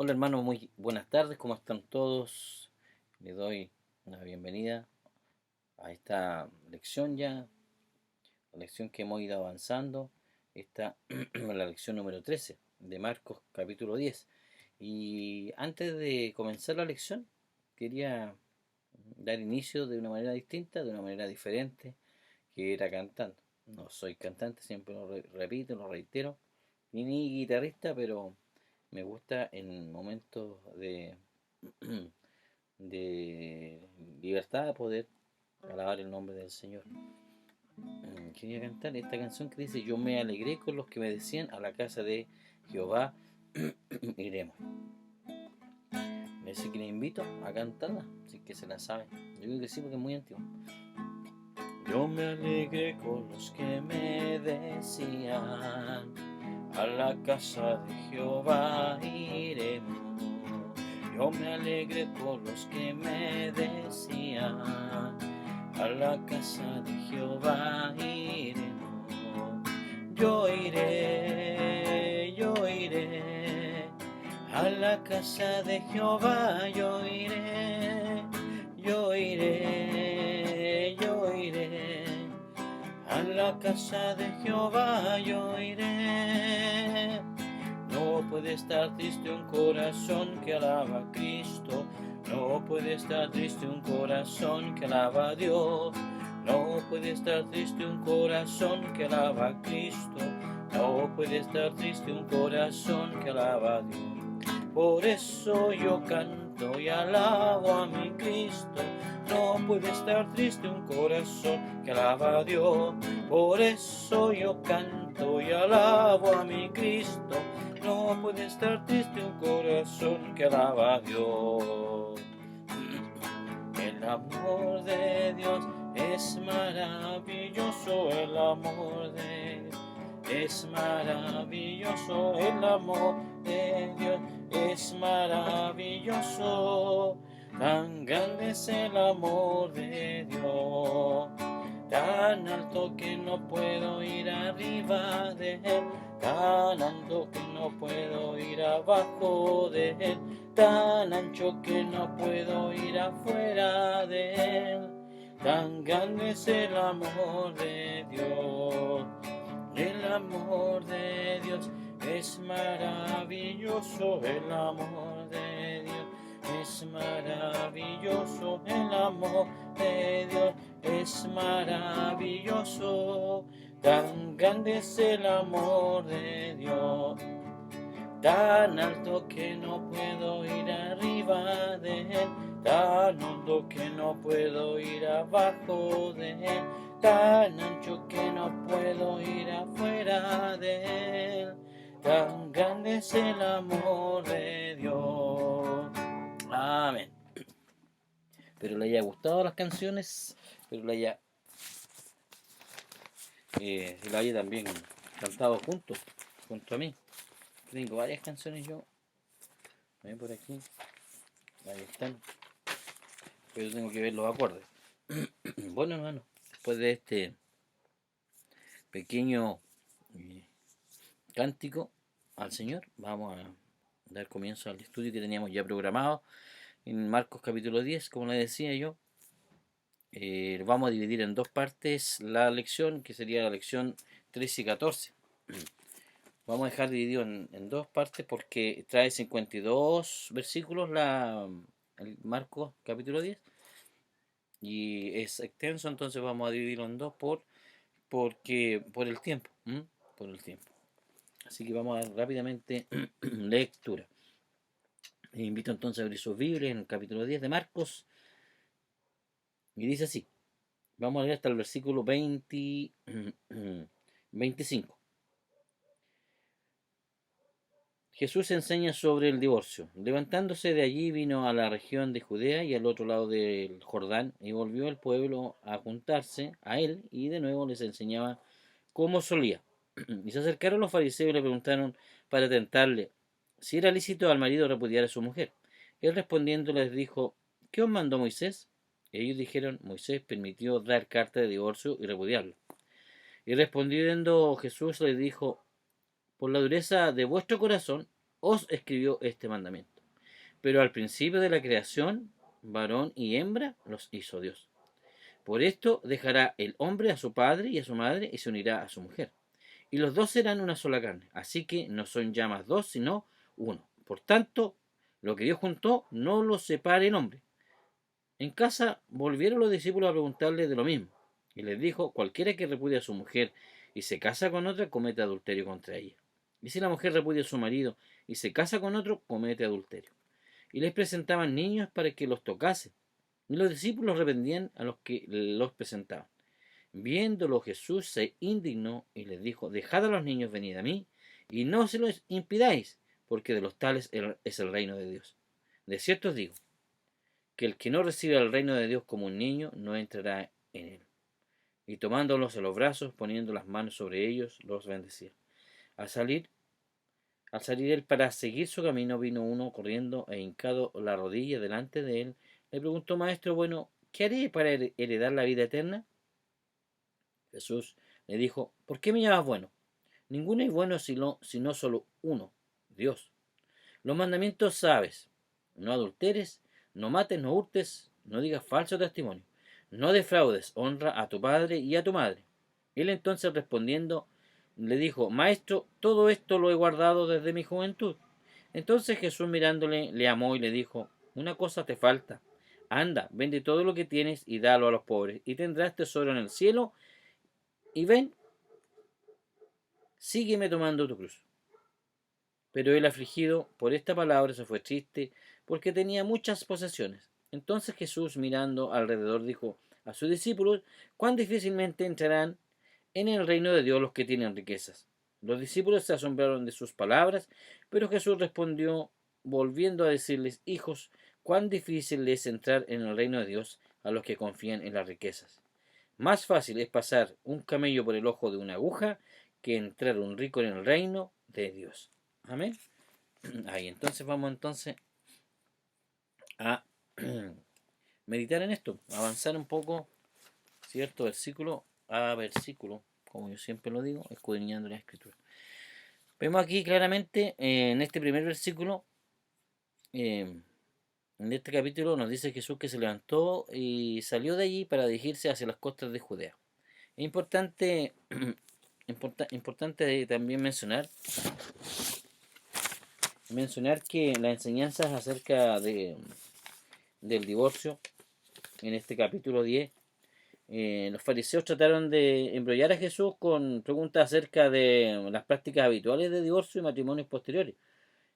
Hola hermanos, muy buenas tardes, ¿cómo están todos? Les doy una bienvenida a esta lección ya, la lección que hemos ido avanzando, esta la lección número 13 de Marcos capítulo 10. Y antes de comenzar la lección, quería dar inicio de una manera distinta, de una manera diferente, que era cantando. No soy cantante, siempre lo repito, lo reitero, ni guitarrista, pero me gusta en momentos de libertad poder alabar el nombre del Señor. Quería cantar esta canción que dice: Yo me alegré con los que me decían, a la casa de Jehová iremos. Así que les invito a cantarla, si es que se la saben. Yo creo que sí, porque es muy antigua. Yo me alegré con los que me decían, a la casa de Jehová iremos. Yo me alegré por los que me decían, a la casa de Jehová iremos. Yo iré, a la casa de Jehová yo iré, yo iré, a la casa de Jehová yo iré. No puede estar triste un corazón que alaba a Cristo. No puede estar triste un corazón que alaba a Dios. No puede estar triste un corazón que alaba a Cristo. No puede estar triste un corazón que alaba a Dios. Por eso yo canto y alabo a mi Cristo. No puede estar triste un corazón que alaba a Dios. Por eso yo canto y alabo a mi Cristo. No puede estar triste un corazón que alaba a Dios. El amor de Dios es maravilloso, el amor de Dios es maravilloso, el amor de Dios es maravilloso. Tan grande es el amor de Dios, tan alto que no puedo ir arriba de él, tan alto que no puedo ir abajo de él, tan ancho que no puedo ir afuera de él. Tan grande es el amor de Dios. El amor de Dios es maravilloso, el amor de Dios es maravilloso, el amor de Dios es maravilloso. Tan grande es el amor de Dios, tan alto que no puedo ir arriba de él, tan hondo que no puedo ir abajo de él, tan ancho que no puedo ir afuera de él. Tan grande es el amor de Dios. Amén. Espero le haya gustado las canciones, espero le haya, la haya también cantado junto a mí. Tengo varias canciones yo. Ven por aquí. Ahí están. Pero tengo que ver los acordes. Bueno, hermano, después de este pequeño cántico al Señor, vamos a dar comienzo al estudio que teníamos ya programado en Marcos capítulo 10, como le decía yo. Vamos a dividir en dos partes la lección, que sería la lección 13 y 14. Vamos a dejar dividido en dos partes porque trae 52 versículos el Marcos capítulo 10 y es extenso, entonces vamos a dividirlo en dos por el tiempo, por el tiempo. Así que vamos a dar rápidamente lectura. Les invito entonces a abrir sus Biblias en el capítulo 10 de Marcos y dice así. Vamos a leer hasta el versículo 25. Jesús enseña sobre el divorcio. Levantándose de allí vino a la región de Judea y al otro lado del Jordán, y volvió el pueblo a juntarse a él, y de nuevo les enseñaba como solía. Y se acercaron los fariseos y le preguntaron para tentarle si era lícito al marido repudiar a su mujer. Él respondiendo les dijo: ¿qué os mandó Moisés? Ellos dijeron: Moisés permitió dar carta de divorcio y repudiarlo. Y respondiendo Jesús les dijo: por la dureza de vuestro corazón os escribió este mandamiento. Pero al principio de la creación, varón y hembra los hizo Dios. Por esto dejará el hombre a su padre y a su madre y se unirá a su mujer. Y los dos serán una sola carne. Así que no son ya más dos, sino uno. Por tanto, lo que Dios juntó, no lo separe el hombre. En casa volvieron los discípulos a preguntarle de lo mismo. Y les dijo, cualquiera que repudie a su mujer y se casa con otra, comete adulterio contra ella. Y si la mujer repudia a su marido y se casa con otro, comete adulterio. Y les presentaban niños para que los tocase. Y los discípulos reprendían a los que los presentaban. Viéndolo Jesús se indignó y les dijo, dejad a los niños venid a mí, y no se los impidáis, porque de los tales es el reino de Dios. De cierto os digo, que el que no recibe el reino de Dios como un niño, no entrará en él. Y tomándolos en los brazos, poniendo las manos sobre ellos, los bendecía. Al salir él para seguir su camino, vino uno corriendo e hincado la rodilla delante de él. Le preguntó, Maestro, bueno, ¿qué haré para heredar la vida eterna? Jesús le dijo, ¿por qué me llamas bueno? Ninguno es bueno sino solo uno, Dios. Los mandamientos sabes, no adulteres, no mates, no hurtes, no digas falso testimonio, no defraudes, honra a tu padre y a tu madre. Él entonces respondiendo le dijo, Maestro, todo esto lo he guardado desde mi juventud. Entonces Jesús mirándole le amó y le dijo, una cosa te falta, anda, vende todo lo que tienes y dalo a los pobres, y tendrás tesoro en el cielo, y ven, sígueme tomando tu cruz. Pero él afligido por esta palabra se fue triste, porque tenía muchas posesiones. Entonces Jesús mirando alrededor dijo a sus discípulos, cuán difícilmente entrarán en el reino de Dios los que tienen riquezas. Los discípulos se asombraron de sus palabras, pero Jesús respondió, volviendo a decirles, hijos, cuán difícil es entrar en el reino de Dios a los que confían en las riquezas. Más fácil es pasar un camello por el ojo de una aguja que entrar un rico en el reino de Dios. Amén. Ahí, entonces vamos entonces a meditar en esto, avanzar un poco, cierto, versículo a versículo, como yo siempre lo digo, escudriñando la escritura. Vemos aquí claramente en este primer versículo, en este capítulo nos dice Jesús que se levantó y salió de allí para dirigirse hacia las costas de Judea. Es importante, importante también mencionar que las enseñanzas acerca del divorcio en este capítulo 10, los fariseos trataron de embrollar a Jesús con preguntas acerca de las prácticas habituales de divorcio y matrimonios posteriores.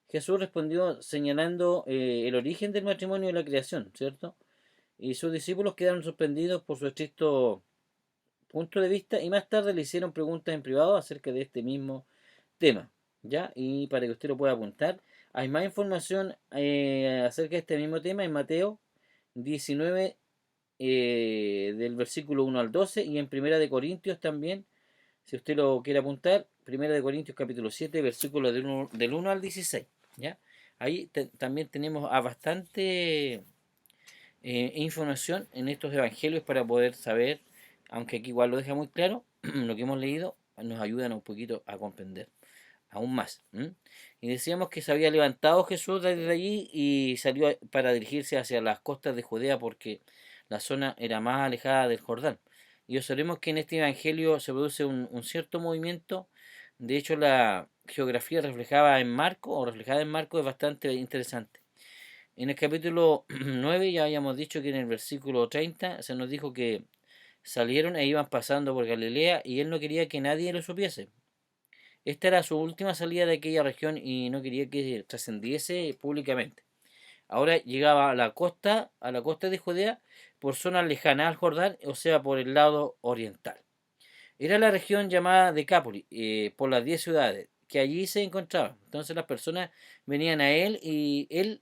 Jesús respondió señalando el origen del matrimonio y la creación, ¿cierto? Y sus discípulos quedaron sorprendidos por su estricto punto de vista y más tarde le hicieron preguntas en privado acerca de este mismo tema, ¿ya? Y para que usted lo pueda apuntar, hay más información acerca de este mismo tema en Mateo 19, del versículo 1 al 12 y en Primera de Corintios también, si usted lo quiere apuntar, Primera de Corintios capítulo 7, versículo del 1 al 16, ¿ya? Ahí también tenemos a bastante información en estos evangelios para poder saber, aunque aquí igual lo deja muy claro, lo que hemos leído nos ayudan un poquito a comprender aún más. Y decíamos que se había levantado Jesús desde allí y salió para dirigirse hacia las costas de Judea porque la zona era más alejada del Jordán. Y observemos que en este evangelio se produce un cierto movimiento. De hecho, la geografía reflejada en Marco es bastante interesante. En el capítulo 9 ya habíamos dicho que en el versículo 30 se nos dijo que salieron e iban pasando por Galilea y él no quería que nadie lo supiese. Esta era su última salida de aquella región y no quería que trascendiese públicamente. Ahora llegaba a la costa de Judea por zonas lejanas al Jordán, o sea, por el lado oriental. Era la región llamada Decápolis, por las 10 ciudades que allí se encontraban. Entonces las personas venían a él y él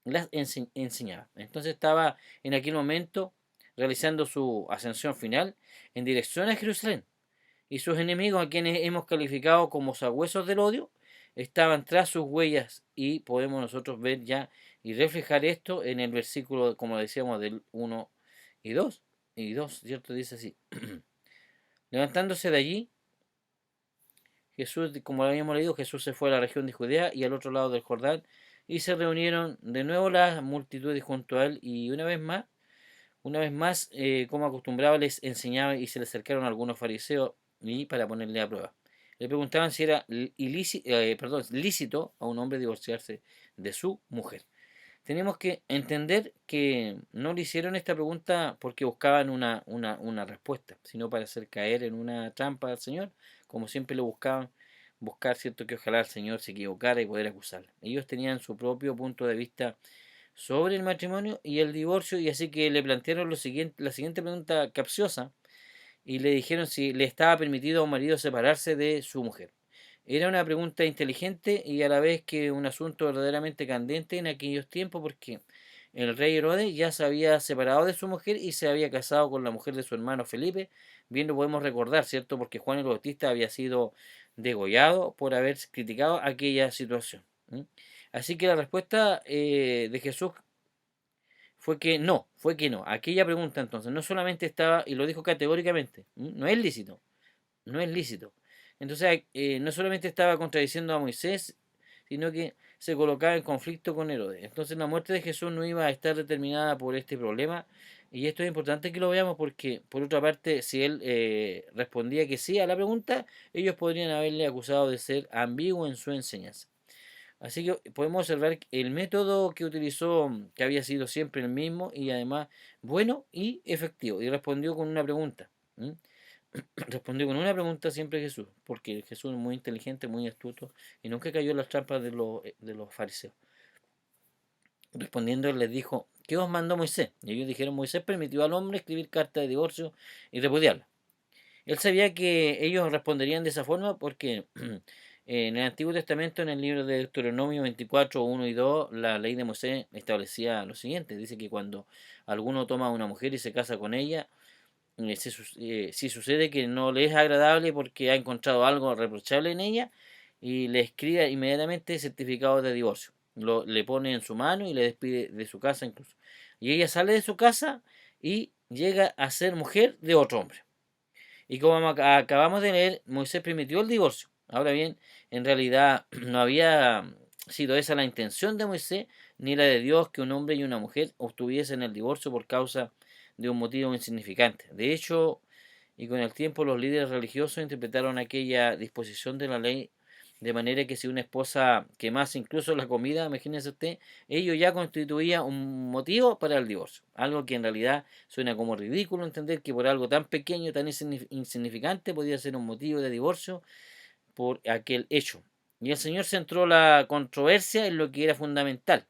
las enseñaba. Entonces estaba en aquel momento realizando su ascensión final en dirección a Jerusalén. Y sus enemigos, a quienes hemos calificado como sagüesos del odio, estaban tras sus huellas y podemos nosotros ver ya y reflejar esto en el versículo, como decíamos, del 1 y 2. Y 2, ¿cierto? Dice así. Levantándose de allí, Jesús, como lo habíamos leído, Jesús se fue a la región de Judea y al otro lado del Jordán, y se reunieron de nuevo las multitudes junto a él y una vez más, como acostumbraba, les enseñaba y se le acercaron algunos fariseos y para ponerle a prueba. Le preguntaban si era lícito a un hombre divorciarse de su mujer. Tenemos que entender que no le hicieron esta pregunta porque buscaban una respuesta, sino para hacer caer en una trampa al Señor, como siempre lo buscaban, buscar, ¿cierto?, que ojalá el Señor se equivocara y poder acusarle. Ellos tenían su propio punto de vista sobre el matrimonio y el divorcio, y así que le plantearon la siguiente pregunta capciosa y le dijeron si le estaba permitido a un marido separarse de su mujer. Era una pregunta inteligente y a la vez que un asunto verdaderamente candente en aquellos tiempos porque el rey Herodes ya se había separado de su mujer y se había casado con la mujer de su hermano Felipe. Bien lo podemos recordar, ¿cierto? Porque Juan el Bautista había sido degollado por haber criticado aquella situación. Así que la respuesta de Jesús fue que no. Aquella pregunta entonces no solamente estaba, y lo dijo categóricamente, no es lícito, no es lícito. Entonces, no solamente estaba contradiciendo a Moisés, sino que se colocaba en conflicto con Herodes. Entonces, la muerte de Jesús no iba a estar determinada por este problema. Y esto es importante que lo veamos porque, por otra parte, si él respondía que sí a la pregunta, ellos podrían haberle acusado de ser ambiguo en su enseñanza. Así que podemos observar el método que utilizó, que había sido siempre el mismo y además bueno y efectivo. Y respondió con una pregunta. Respondió con una pregunta siempre Jesús, porque Jesús es muy inteligente, muy astuto y nunca cayó en las trampas de los fariseos. Respondiendo, él les dijo: ¿qué os mandó Moisés? Y ellos dijeron: Moisés permitió al hombre escribir carta de divorcio y repudiarla. Él sabía que ellos responderían de esa forma porque en el Antiguo Testamento, en el libro de Deuteronomio 24, 1 y 2, la ley de Moisés establecía lo siguiente. Dice que cuando alguno toma a una mujer y se casa con ella, si sucede que no le es agradable porque ha encontrado algo reprochable en ella, y le escribe inmediatamente certificado de divorcio. Le pone en su mano y le despide de su casa incluso. Y ella sale de su casa y llega a ser mujer de otro hombre. Y como acabamos de leer, Moisés permitió el divorcio. Ahora bien, en realidad no había sido esa la intención de Moisés, ni la de Dios, que un hombre y una mujer obtuviesen el divorcio por causa de un motivo insignificante. De hecho, y con el tiempo los líderes religiosos interpretaron aquella disposición de la ley de manera que si una esposa quemase incluso la comida, imagínese usted, ello ya constituía un motivo para el divorcio. Algo que en realidad suena como ridículo entender que por algo tan pequeño, tan insignificante, podía ser un motivo de divorcio por aquel hecho. Y el Señor centró la controversia en lo que era fundamental.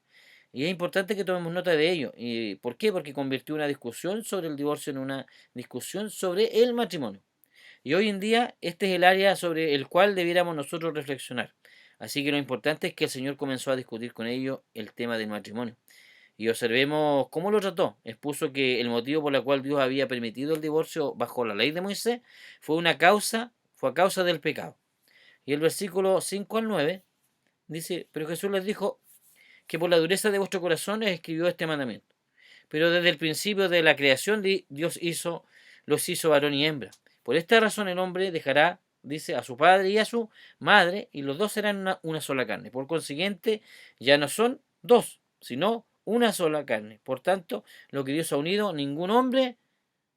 Y es importante que tomemos nota de ello. ¿Y por qué? Porque convirtió una discusión sobre el divorcio en una discusión sobre el matrimonio. Y hoy en día este es el área sobre el cual debiéramos nosotros reflexionar. Así que lo importante es que el Señor comenzó a discutir con ellos el tema del matrimonio. Y observemos cómo lo trató. Expuso que el motivo por el cual Dios había permitido el divorcio bajo la ley de Moisés fue a causa del pecado. Y el versículo 5 al 9 dice: pero Jesús les dijo que por la dureza de vuestros corazones escribió este mandamiento. Pero desde el principio de la creación Dios los hizo varón y hembra. Por esta razón el hombre dejará, dice, a su padre y a su madre, y los dos serán una sola carne. Por consiguiente, ya no son dos, sino una sola carne. Por tanto, lo que Dios ha unido, ningún hombre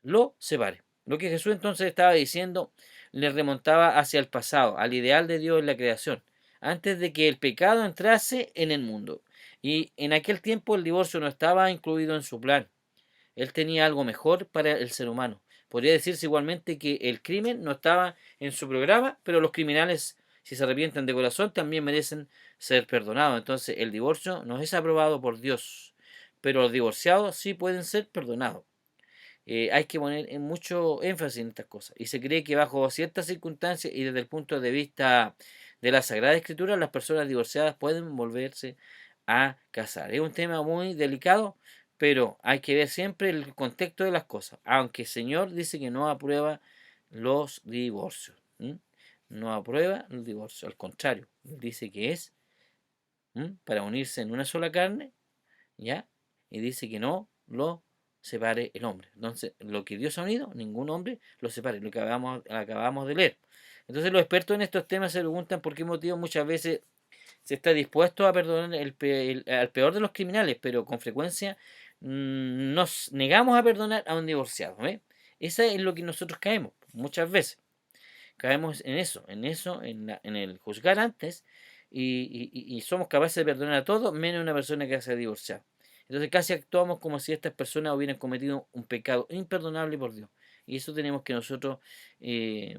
lo separe. Lo que Jesús entonces estaba diciendo le remontaba hacia el pasado, al ideal de Dios en la creación, antes de que el pecado entrase en el mundo. Y en aquel tiempo el divorcio no estaba incluido en su plan. Él tenía algo mejor para el ser humano. Podría decirse igualmente que el crimen no estaba en su programa, pero los criminales, si se arrepienten de corazón, también merecen ser perdonados. Entonces el divorcio no es aprobado por Dios, pero los divorciados sí pueden ser perdonados. Hay que poner mucho énfasis en estas cosas. Y se cree que bajo ciertas circunstancias y desde el punto de vista de la Sagrada Escritura, las personas divorciadas pueden volverse a casar. Es un tema muy delicado, pero hay que ver siempre el contexto de las cosas. Aunque el Señor dice que no aprueba los divorcios. No aprueba el divorcio. Al contrario, dice que es para unirse en una sola carne, ¿ya? Y dice que no lo separe el hombre. Entonces, lo que Dios ha unido, ningún hombre lo separe, lo que acabamos de leer. Entonces, los expertos en estos temas se preguntan por qué motivo muchas veces Se está dispuesto a perdonar al peor de los criminales, pero con frecuencia nos negamos a perdonar a un divorciado. ¿Ve? Esa es lo que nosotros caemos muchas veces. Caemos en el juzgar antes y somos capaces de perdonar a todos menos a una persona que se ha divorciado. Entonces casi actuamos como si estas personas hubieran cometido un pecado imperdonable por Dios. Y eso tenemos que nosotros eh,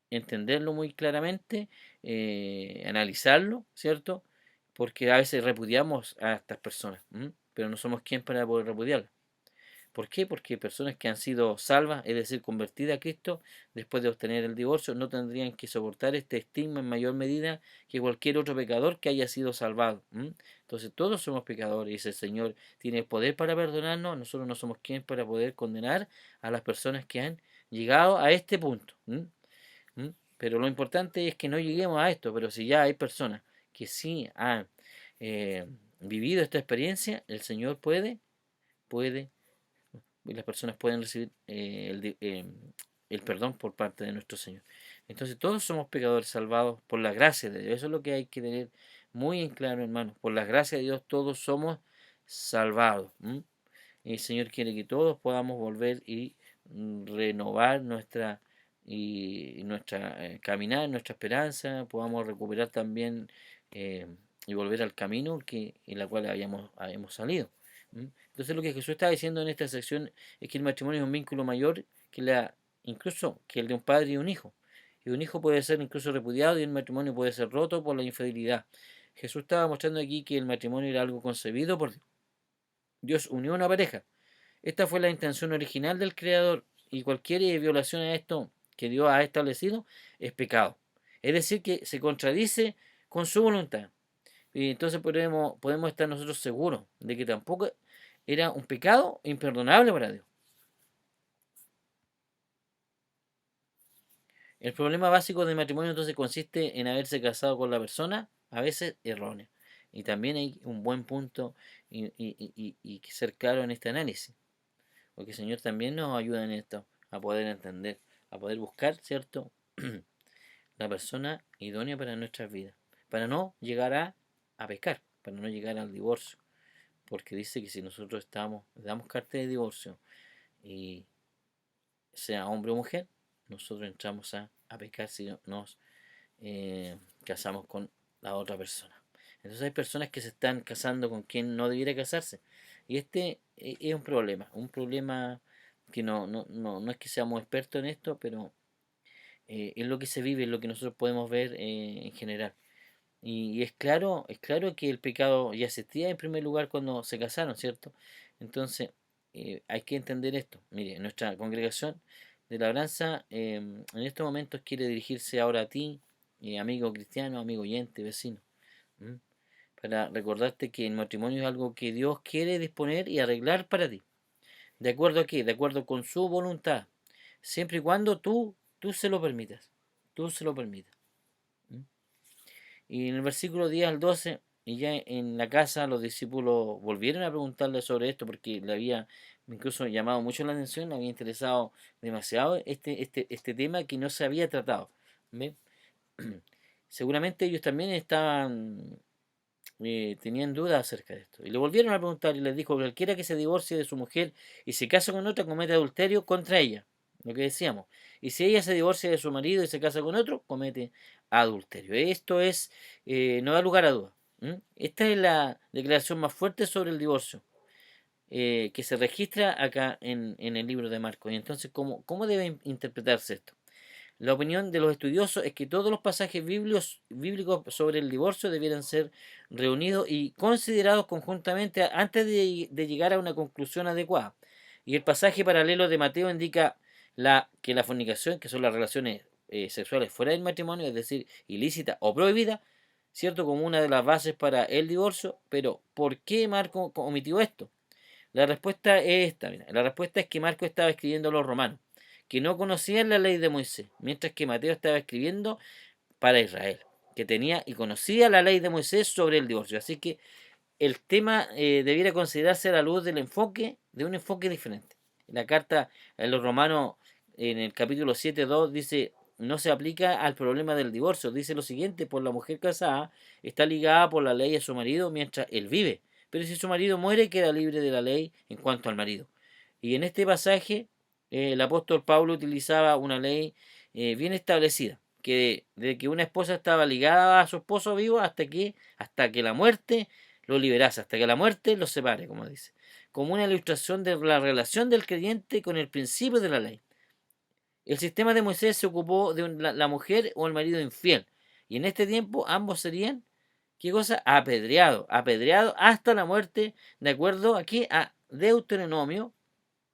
entenderlo muy claramente, analizarlo, ¿cierto? Porque a veces repudiamos a estas personas, pero no somos quien para poder repudiarlas. ¿Por qué? Porque personas que han sido salvas, es decir, convertidas a Cristo, después de obtener el divorcio, no tendrían que soportar este estigma en mayor medida que cualquier otro pecador que haya sido salvado. Entonces todos somos pecadores y ese Señor tiene el poder para perdonarnos, nosotros no somos quien para poder condenar a las personas que han llegado a este punto. Pero lo importante es que no lleguemos a esto, pero si ya hay personas que sí han vivido esta experiencia, el Señor puede y las personas pueden recibir el perdón por parte de nuestro Señor. Entonces todos somos pecadores salvados por la gracia de Dios. Eso es lo que hay que tener muy en claro, hermano. Por la gracia de Dios todos somos salvados. Y el Señor quiere que todos podamos volver y renovar nuestra caminar, nuestra esperanza, podamos recuperar también y volver al camino en la cual habíamos salido. Entonces lo que Jesús está diciendo en esta sección es que el matrimonio es un vínculo mayor incluso que el de un padre y un hijo. Y un hijo puede ser incluso repudiado y el matrimonio puede ser roto por la infidelidad. Jesús estaba mostrando aquí que el matrimonio era algo concebido por Dios. Dios unió una pareja. Esta fue la intención original del Creador y cualquier violación a esto que Dios ha establecido es pecado. Es decir, que se contradice con su voluntad. Y entonces podemos estar nosotros seguros de que tampoco era un pecado imperdonable para Dios. El problema básico del matrimonio entonces consiste en haberse casado con la persona, a veces errónea. Y también hay un buen punto y que ser claro en este análisis. Porque el Señor también nos ayuda en esto, a poder entender, a poder buscar, ¿cierto? La persona idónea para nuestras vidas. Para no llegar a pecar, para no llegar al divorcio. Porque dice que si nosotros damos carta de divorcio y sea hombre o mujer, nosotros entramos a pecar si nos casamos con la otra persona. Entonces hay personas que se están casando con quien no debiera casarse. Y este es un problema que no es que seamos expertos en esto, pero es lo que se vive, es lo que nosotros podemos ver en general. Y es claro que el pecado ya existía en primer lugar cuando se casaron, ¿cierto? Entonces, hay que entender esto. Mire, nuestra congregación de labranza en estos momentos quiere dirigirse ahora a ti, amigo cristiano, amigo oyente, vecino, para recordarte que el matrimonio es algo que Dios quiere disponer y arreglar para ti. ¿De acuerdo a qué? De acuerdo con su voluntad, siempre y cuando tú se lo permitas. Tú se lo permitas. Y en el versículo 10 al 12, y ya en la casa los discípulos volvieron a preguntarle sobre esto porque le había incluso llamado mucho la atención, le había interesado demasiado este tema que no se había tratado. ¿Ve? Seguramente ellos también tenían dudas acerca de esto. Y le volvieron a preguntar y les dijo, cualquiera que se divorcie de su mujer y se casa con otra comete adulterio contra ella. Lo que decíamos. Y si ella se divorcia de su marido y se casa con otro, comete adulterio. Esto no da lugar a duda. Esta es la declaración más fuerte sobre el divorcio que se registra acá en el libro de Marcos. Y entonces, ¿cómo debe interpretarse esto? La opinión de los estudiosos es que todos los pasajes bíblicos sobre el divorcio debieran ser reunidos y considerados conjuntamente antes de llegar a una conclusión adecuada. Y el pasaje paralelo de Mateo indica que la fornicación, que son las relaciones sexuales fuera del matrimonio, es decir, ilícita o prohibida, ¿cierto? Como una de las bases para el divorcio. Pero, ¿por qué Marco omitió esto? La respuesta es esta. Mira, la respuesta es que Marco estaba escribiendo a los romanos, que no conocían la ley de Moisés, mientras que Mateo estaba escribiendo para Israel, que tenía y conocía la ley de Moisés sobre el divorcio. Así que el tema debiera considerarse a la luz de un enfoque diferente. La carta a los romanos en el capítulo 7:2 dice no se aplica al problema del divorcio. Dice lo siguiente: por la mujer casada está ligada por la ley a su marido mientras él vive, pero si su marido muere queda libre de la ley en cuanto al marido. Y en este pasaje el apóstol Pablo utilizaba una ley bien establecida, que de que una esposa estaba ligada a su esposo vivo hasta que la muerte lo liberase, hasta que la muerte los separe, como dice, como una ilustración de la relación del creyente con el principio de la ley. El sistema de Moisés se ocupó de la mujer o el marido infiel, y en este tiempo ambos serían, ¿qué cosa? Apedreado hasta la muerte, de acuerdo aquí a Deuteronomio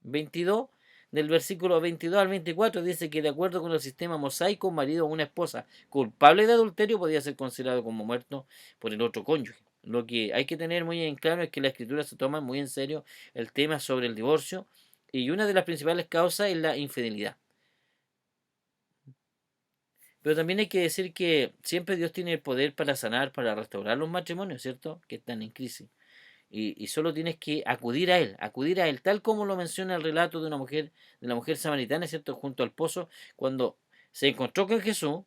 22, del versículo 22 al 24, dice que de acuerdo con el sistema mosaico, un marido o una esposa culpable de adulterio podía ser considerado como muerto por el otro cónyuge. Lo que hay que tener muy en claro es que la escritura se toma muy en serio el tema sobre el divorcio, y una de las principales causas es la infidelidad. Pero también hay que decir que siempre Dios tiene el poder para sanar, para restaurar los matrimonios, ¿cierto? Que están en crisis. Y solo tienes que acudir a él, tal como lo menciona el relato de la mujer samaritana, ¿cierto? Junto al pozo, cuando se encontró con Jesús,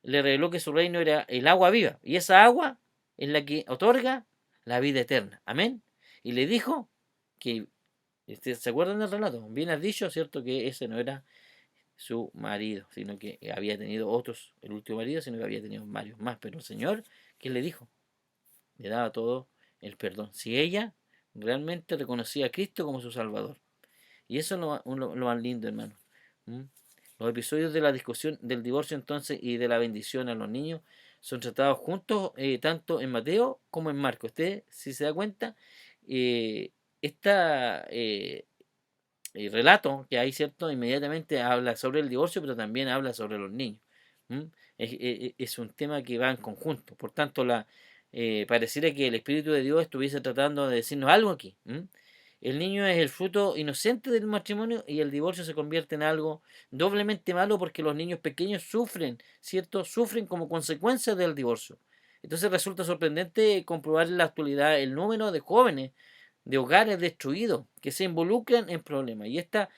le reveló que su reino era el agua viva, y esa agua es la que otorga la vida eterna. Amén. Y le dijo que, ¿se acuerdan del relato? Bien has dicho, ¿cierto? Que ese no era su marido, sino que había tenido otros, el último marido, sino que había tenido varios más. Pero el Señor, ¿qué le dijo? Le daba todo el perdón. Si ella realmente reconocía a Cristo como su Salvador. Y eso es lo más lindo, hermano. ¿Mm? Los episodios de la discusión del divorcio entonces y de la bendición a los niños son tratados juntos tanto en Mateo como en Marcos. Usted, si se da cuenta, este relato que hay, ¿cierto? Inmediatamente habla sobre el divorcio, pero también habla sobre los niños. ¿Mm? Es un tema que va en conjunto. Por tanto, pareciera que el Espíritu de Dios estuviese tratando de decirnos algo aquí. El niño es el fruto inocente del matrimonio y el divorcio se convierte en algo doblemente malo porque los niños pequeños sufren, ¿cierto? Sufren como consecuencia del divorcio. Entonces resulta sorprendente comprobar en la actualidad el número de jóvenes de hogares destruidos que se involucran en problemas. Y esta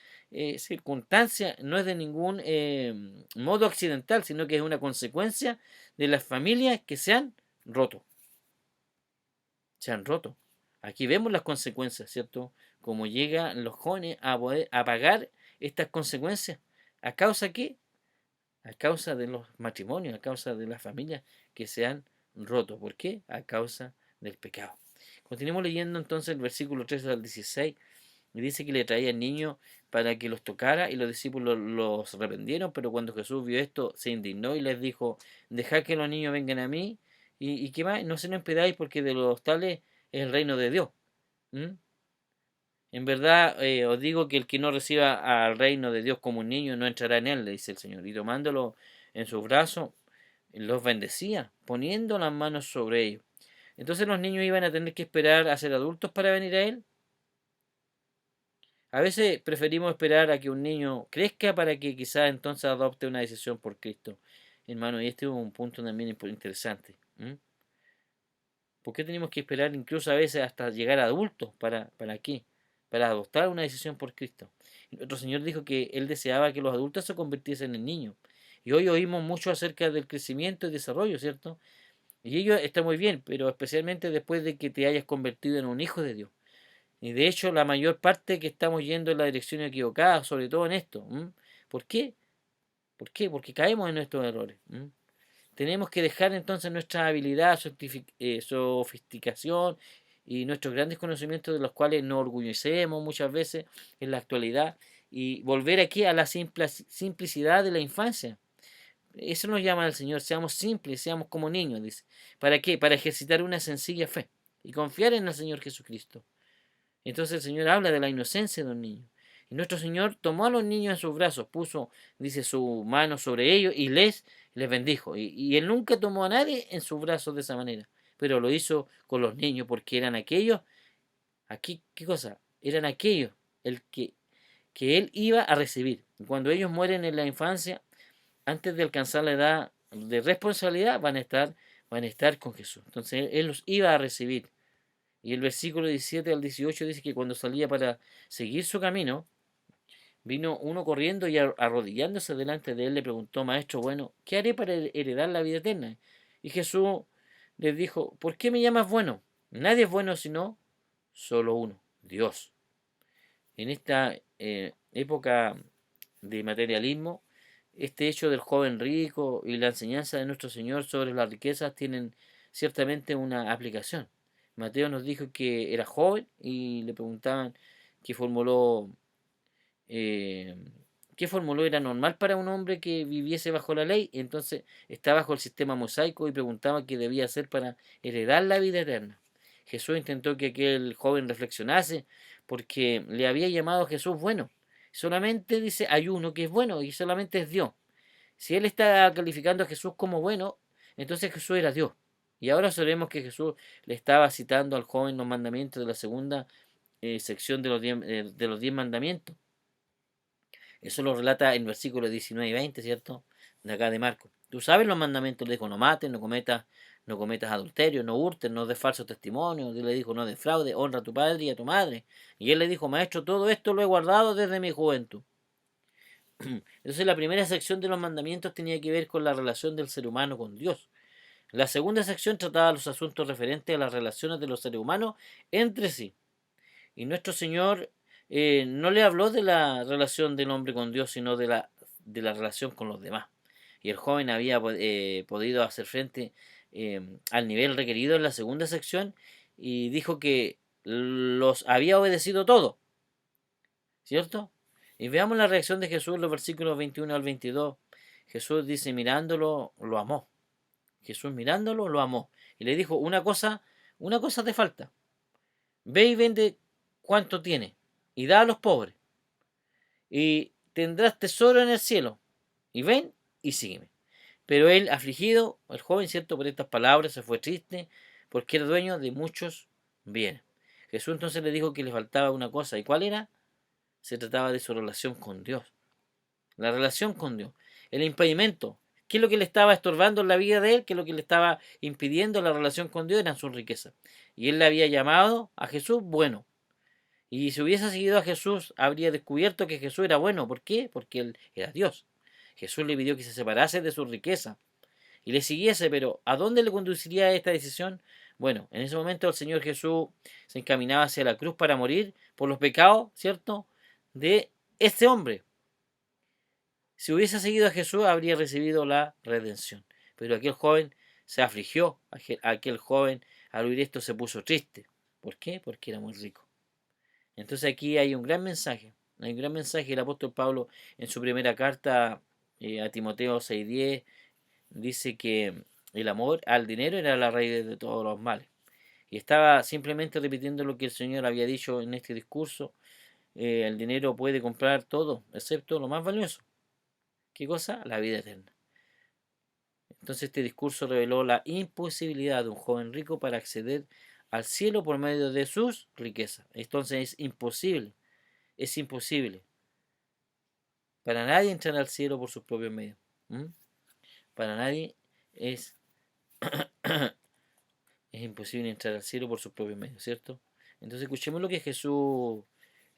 circunstancia no es de ningún modo accidental, sino que es una consecuencia de las familias que se han roto. Se han roto. Aquí vemos las consecuencias, ¿cierto? Cómo llegan los jóvenes a pagar estas consecuencias. ¿A causa qué? A causa de los matrimonios, a causa de las familias que se han roto. ¿Por qué? A causa del pecado. Continuemos leyendo entonces el versículo 13 al 16. Y dice que le traía el niño para que los tocara y los discípulos los reprendieron, pero cuando Jesús vio esto se indignó y les dijo: dejad que los niños vengan a mí y qué más, no se lo impidáis porque de los tales es el reino de Dios. ¿Mm? En verdad os digo que el que no reciba al reino de Dios como un niño no entrará en él, le dice el Señor. Y tomándolo en sus brazos, los bendecía, poniendo las manos sobre ellos. Entonces los niños iban a tener que esperar a ser adultos para venir a él. A veces preferimos esperar a que un niño crezca para que quizás entonces adopte una decisión por Cristo. Hermano, y este es un punto también interesante. ¿Por qué tenemos que esperar incluso a veces hasta llegar a adultos? ¿Para qué? Para adoptar una decisión por Cristo. Nuestro Señor dijo que Él deseaba que los adultos se convirtiesen en niños. Y hoy oímos mucho acerca del crecimiento y desarrollo, ¿cierto? Y ello está muy bien, pero especialmente después de que te hayas convertido en un hijo de Dios. Y de hecho, la mayor parte que estamos yendo en la dirección equivocada, sobre todo en esto. ¿Por qué? ¿Por qué? Porque caemos en nuestros errores. Tenemos que dejar entonces nuestra habilidad, sofisticación y nuestros grandes conocimientos de los cuales nos orgullecemos muchas veces en la actualidad y volver aquí a la simplicidad de la infancia. Eso nos llama el Señor, seamos simples, seamos como niños, dice. ¿Para qué? Para ejercitar una sencilla fe y confiar en el Señor Jesucristo. Entonces el Señor habla de la inocencia de un niño. Y nuestro Señor tomó a los niños en sus brazos, puso, dice, su mano sobre ellos y les bendijo. Y Él nunca tomó a nadie en sus brazos de esa manera, pero lo hizo con los niños porque eran aquellos, aquí, ¿qué cosa? Eran aquellos el que Él iba a recibir. Cuando ellos mueren en la infancia, antes de alcanzar la edad de responsabilidad, van a estar con Jesús. Entonces Él los iba a recibir. Y el versículo 17 al 18 dice que cuando salía para seguir su camino, Vino uno corriendo y arrodillándose delante de él le preguntó, Maestro bueno, ¿qué haré para heredar la vida eterna? Y Jesús les dijo, ¿por qué me llamas bueno? Nadie es bueno sino solo uno, Dios. En esta época de materialismo, este hecho del joven rico y la enseñanza de nuestro Señor sobre las riquezas tienen ciertamente una aplicación. Mateo nos dijo que era joven y le preguntaban qué formuló, eh, qué formuló era normal para un hombre que viviese bajo la ley. Entonces está bajo el sistema mosaico y preguntaba qué debía hacer para heredar la vida eterna. Jesús intentó que aquel joven reflexionase porque le había llamado a Jesús bueno. Solamente dice hay uno que es bueno y solamente es Dios. Si él está calificando a Jesús como bueno, entonces Jesús era Dios. Y ahora sabemos que Jesús le estaba citando al joven los mandamientos de la segunda sección de los 10 mandamientos. Eso lo relata en versículos 19 y 20, ¿cierto? De acá de Marcos. Tú sabes los mandamientos, le dijo, no mates, no cometas adulterio, no hurtes, no des falso testimonio. Él le dijo, no defraudes, honra a tu padre y a tu madre. Y él le dijo, maestro, todo esto lo he guardado desde mi juventud. Entonces la primera sección de los mandamientos tenía que ver con la relación del ser humano con Dios. La segunda sección trataba los asuntos referentes a las relaciones de los seres humanos entre sí. Y nuestro Señor no le habló de la relación del hombre con Dios, sino de la relación con los demás. Y el joven había podido hacer frente al nivel requerido en la segunda sección y dijo que los había obedecido todo, ¿cierto? Y veamos la reacción de Jesús en los versículos 21 al 22. Jesús dice, mirándolo, lo amó. Jesús mirándolo, lo amó. Y le dijo, una cosa te falta. Ve y vende cuánto tiene y da a los pobres. Y tendrás tesoro en el cielo. Y ven y sígueme. Pero él, afligido, el joven, cierto, por estas palabras, se fue triste, porque era dueño de muchos bienes. Jesús entonces le dijo que le faltaba una cosa. ¿Y cuál era? Se trataba de su relación con Dios. La relación con Dios. El impedimento. ¿Qué es lo que le estaba estorbando en la vida de él? ¿Qué es lo que le estaba impidiendo la relación con Dios? Eran sus riquezas. Y él le había llamado a Jesús bueno. Y si hubiese seguido a Jesús, habría descubierto que Jesús era bueno. ¿Por qué? Porque él era Dios. Jesús le pidió que se separase de su riqueza y le siguiese, pero ¿a dónde le conduciría esta decisión? Bueno, en ese momento el Señor Jesús se encaminaba hacia la cruz para morir por los pecados, ¿cierto?, de este hombre. Si hubiese seguido a Jesús, habría recibido la redención. Pero aquel joven se afligió, aquel joven al oír esto se puso triste. ¿Por qué? Porque era muy rico. Entonces aquí hay un gran mensaje. Hay un gran mensaje. El apóstol Pablo en su primera carta a Timoteo 6:10 dice que el amor al dinero era la raíz de todos los males. Y estaba simplemente repitiendo lo que el Señor había dicho en este discurso. El dinero puede comprar todo, excepto lo más valioso. ¿Qué cosa? La vida eterna. Entonces este discurso reveló la imposibilidad de un joven rico para acceder al cielo por medio de sus riquezas. Entonces es imposible para nadie entrar al cielo por sus propios medios. Para nadie es, es imposible entrar al cielo por sus propios medios, ¿cierto? Entonces escuchemos lo que Jesús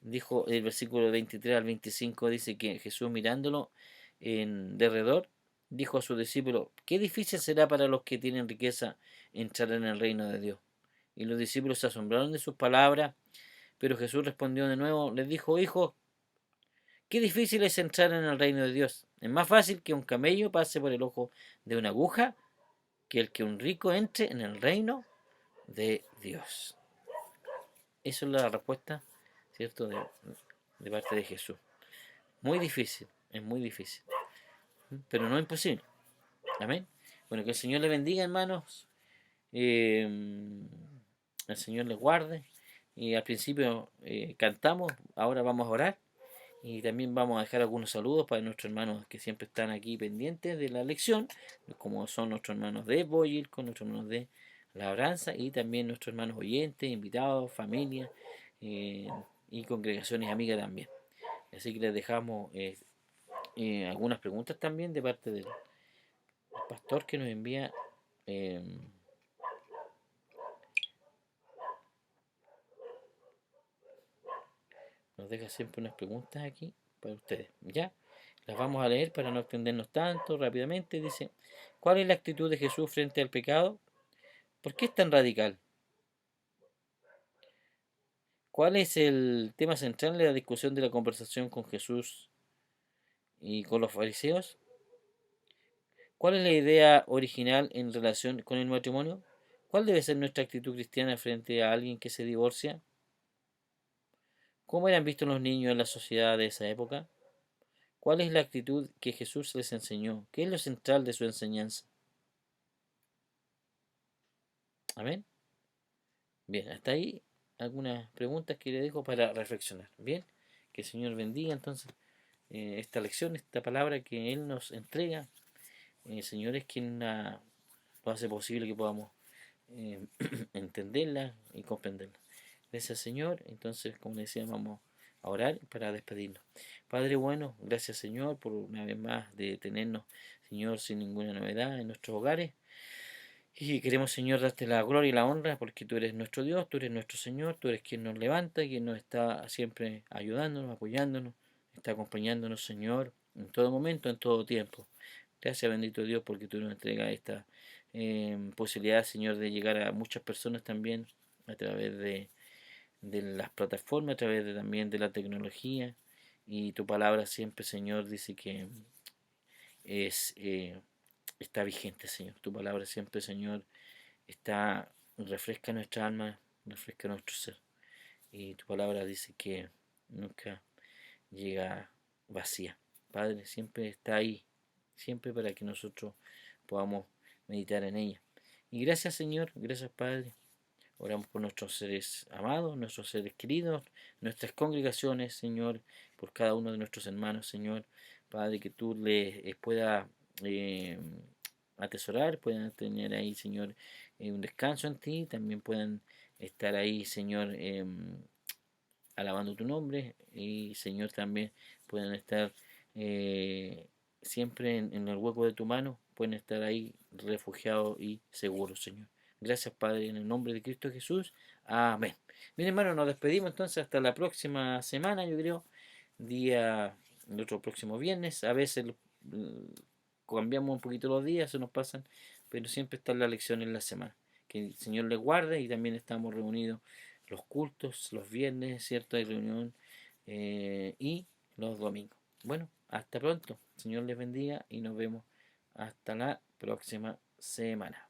dijo, el versículo 23 al 25 dice que Jesús mirándolo en derredor, dijo a sus discípulos, qué difícil será para los que tienen riqueza entrar en el reino de Dios. Y los discípulos se asombraron de sus palabras, pero Jesús respondió de nuevo, les dijo, hijos, qué difícil es entrar en el reino de Dios. Es más fácil que un camello pase por el ojo de una aguja que el que un rico entre en el reino de Dios. Esa es la respuesta, ¿cierto?, de parte de Jesús. Muy difícil, es muy difícil, pero no imposible. Amén. Bueno, que el Señor le bendiga, hermanos. El Señor les guarde. Y al principio cantamos, ahora vamos a orar. Y también vamos a dejar algunos saludos para nuestros hermanos que siempre están aquí pendientes de la lección, como son nuestros hermanos de Boyil, con nuestros hermanos de Labranza y también nuestros hermanos oyentes, invitados, familia y congregaciones amigas también. Así que les dejamos algunas preguntas también de parte del pastor que nos envía. Nos deja siempre unas preguntas aquí para ustedes, ¿ya? Las vamos a leer para no extendernos tanto rápidamente. Dice, ¿cuál es la actitud de Jesús frente al pecado? ¿Por qué es tan radical? ¿Cuál es el tema central de la discusión de la conversación con Jesús y con los fariseos? ¿Cuál es la idea original en relación con el matrimonio? ¿Cuál debe ser nuestra actitud cristiana frente a alguien que se divorcia? ¿Cómo eran vistos los niños en la sociedad de esa época? ¿Cuál es la actitud que Jesús les enseñó? ¿Qué es lo central de su enseñanza? Amén. Bien, hasta ahí algunas preguntas que le dejo para reflexionar. Bien, que el Señor bendiga entonces esta lección, esta palabra que Él nos entrega. El Señor es quien lo hace posible que podamos entenderla y comprenderla. Gracias, Señor. Entonces, como decía, vamos a orar para despedirnos. Padre bueno, gracias, Señor, por una vez más de tenernos, Señor, sin ninguna novedad en nuestros hogares. Y queremos, Señor, darte la gloria y la honra porque tú eres nuestro Dios, tú eres nuestro Señor, tú eres quien nos levanta, quien nos está siempre ayudándonos, apoyándonos, está acompañándonos, Señor, en todo momento, en todo tiempo. Gracias, bendito Dios, porque tú nos entregas esta posibilidad, Señor, de llegar a muchas personas también a través de las plataformas, a través también de la tecnología. Y tu palabra siempre, Señor, dice que es, está vigente, Señor. Tu palabra siempre, Señor, refresca nuestra alma, refresca nuestro ser. Y tu palabra dice que nunca llega vacía. Padre, siempre está ahí, siempre para que nosotros podamos meditar en ella. Y gracias, Señor, gracias, Padre. Oramos por nuestros seres amados, nuestros seres queridos, nuestras congregaciones, Señor, por cada uno de nuestros hermanos, Señor. Padre, que tú les puedas eh, atesorar, puedan tener ahí, Señor, un descanso en ti, también puedan estar ahí, Señor, alabando tu nombre y, Señor, también puedan estar siempre en el hueco de tu mano, pueden estar ahí refugiados y seguros, Señor. Gracias, Padre, en el nombre de Cristo Jesús. Amén. Bien, hermano, nos despedimos entonces hasta la próxima semana, yo creo, el otro próximo viernes. A veces cambiamos un poquito los días, se nos pasan, pero siempre está la lección en la semana. Que el Señor les guarde y también estamos reunidos los cultos, los viernes, ¿cierto? Hay reunión y los domingos. Bueno, hasta pronto. Señor les bendiga y nos vemos hasta la próxima semana.